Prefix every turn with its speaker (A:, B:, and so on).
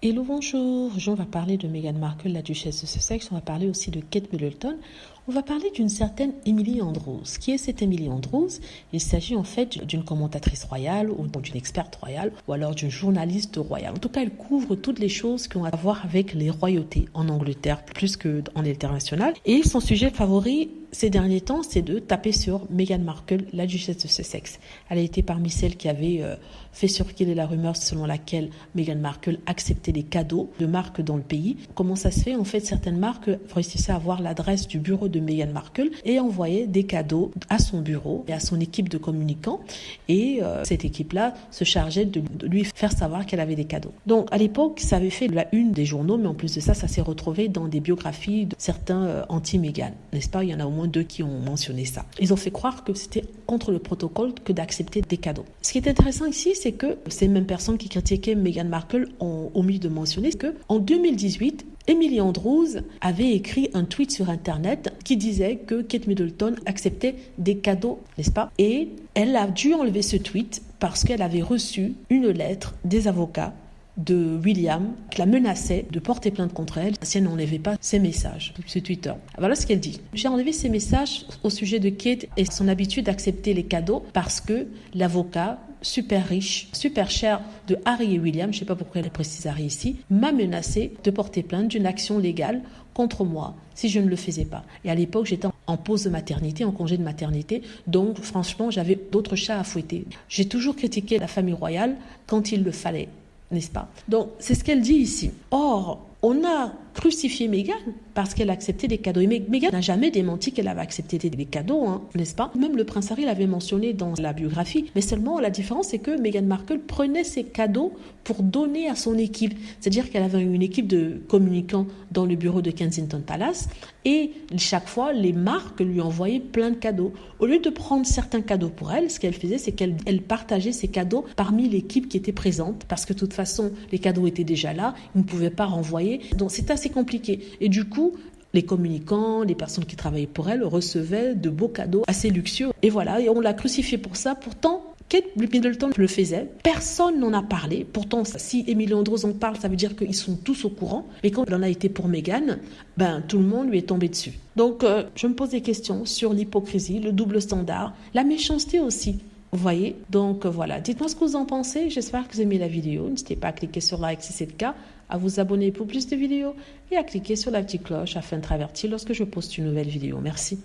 A: Hello, bonjour. Aujourd'hui, on va parler de Meghan Markle, la duchesse de Sussex. On va parler aussi de Kate Middleton. On va parler d'une certaine Emily Andrews. Qui est cette Emily Andrews? Il s'agit en fait d'une commentatrice royale ou d'une experte royale ou alors d'une journaliste royale. En tout cas, elle couvre toutes les choses qui ont à voir avec les royautés en Angleterre plus qu'en international. Et son sujet favori ces derniers temps, c'est de taper sur Meghan Markle, la duchesse de Sussex. Elle a été parmi celles qui avaient fait circuler la rumeur selon laquelle Meghan Markle acceptait les cadeaux de marques dans le pays. Comment ça se fait? En fait, certaines marques réussissaient à avoir l'adresse du bureau de Meghan Markle et envoyaient des cadeaux à son bureau et à son équipe de communicants. Et cette équipe-là se chargeait de lui faire savoir qu'elle avait des cadeaux. Donc, à l'époque, ça avait fait la une des journaux, mais en plus de ça, ça s'est retrouvé dans des biographies de certains anti-Meghan. N'est-ce pas? Il y en a au moins 2 qui ont mentionné ça. Ils ont fait croire que c'était contre le protocole que d'accepter des cadeaux. Ce qui est intéressant ici, c'est que ces mêmes personnes qui critiquaient Meghan Markle ont omis de mentionner que en 2018, Emily Andrews avait écrit un tweet sur Internet qui disait que Kate Middleton acceptait des cadeaux, n'est-ce pas? Et elle a dû enlever ce tweet parce qu'elle avait reçu une lettre des avocats de William qui la menaçait de porter plainte contre elle si elle n'enlevait pas ses messages sur Twitter. Voilà ce qu'elle dit. J'ai enlevé ces messages au sujet de Kate et son habitude d'accepter les cadeaux parce que l'avocat super riche, super cher de Harry et William, je ne sais pas pourquoi elle précise Harry ici, m'a menacé de porter plainte d'une action légale contre moi si je ne le faisais pas. Et à l'époque, j'étais en pause de maternité, en congé de maternité, donc franchement, j'avais d'autres chats à fouetter. J'ai toujours critiqué la famille royale quand il le fallait, n'est-ce pas? Donc, c'est ce qu'elle dit ici. Or, on a crucifié Meghan parce qu'elle acceptait des cadeaux. Et Meghan n'a jamais démenti qu'elle avait accepté des cadeaux, n'est-ce pas? Même le prince Harry l'avait mentionné dans la biographie. Mais seulement, la différence, c'est que Meghan Markle prenait ses cadeaux pour donner à son équipe. C'est-à-dire qu'elle avait une équipe de communicants dans le bureau de Kensington Palace et chaque fois, les marques lui envoyaient plein de cadeaux. Au lieu de prendre certains cadeaux pour elle, ce qu'elle faisait, c'est qu'elle partageait ses cadeaux parmi l'équipe qui était présente parce que de toute façon, les cadeaux étaient déjà là, ils ne pouvaient pas renvoyer. Donc, c'est assez compliqué. Et du coup, les communicants, les personnes qui travaillaient pour elle recevaient de beaux cadeaux assez luxueux. Et voilà, et on l'a crucifiée pour ça. Pourtant, Kate Middleton le faisait. Personne n'en a parlé. Pourtant, si Emily Andrews en parle, ça veut dire qu'ils sont tous au courant. Mais quand il en a été pour Meghan, tout le monde lui est tombé dessus. Donc, je me pose des questions sur l'hypocrisie, le double standard, la méchanceté aussi. Vous voyez? Donc voilà, dites-moi ce que vous en pensez. J'espère que vous aimez la vidéo. N'hésitez pas à cliquer sur like si c'est le cas, à vous abonner pour plus de vidéos et à cliquer sur la petite cloche afin d'être averti lorsque je poste une nouvelle vidéo. Merci.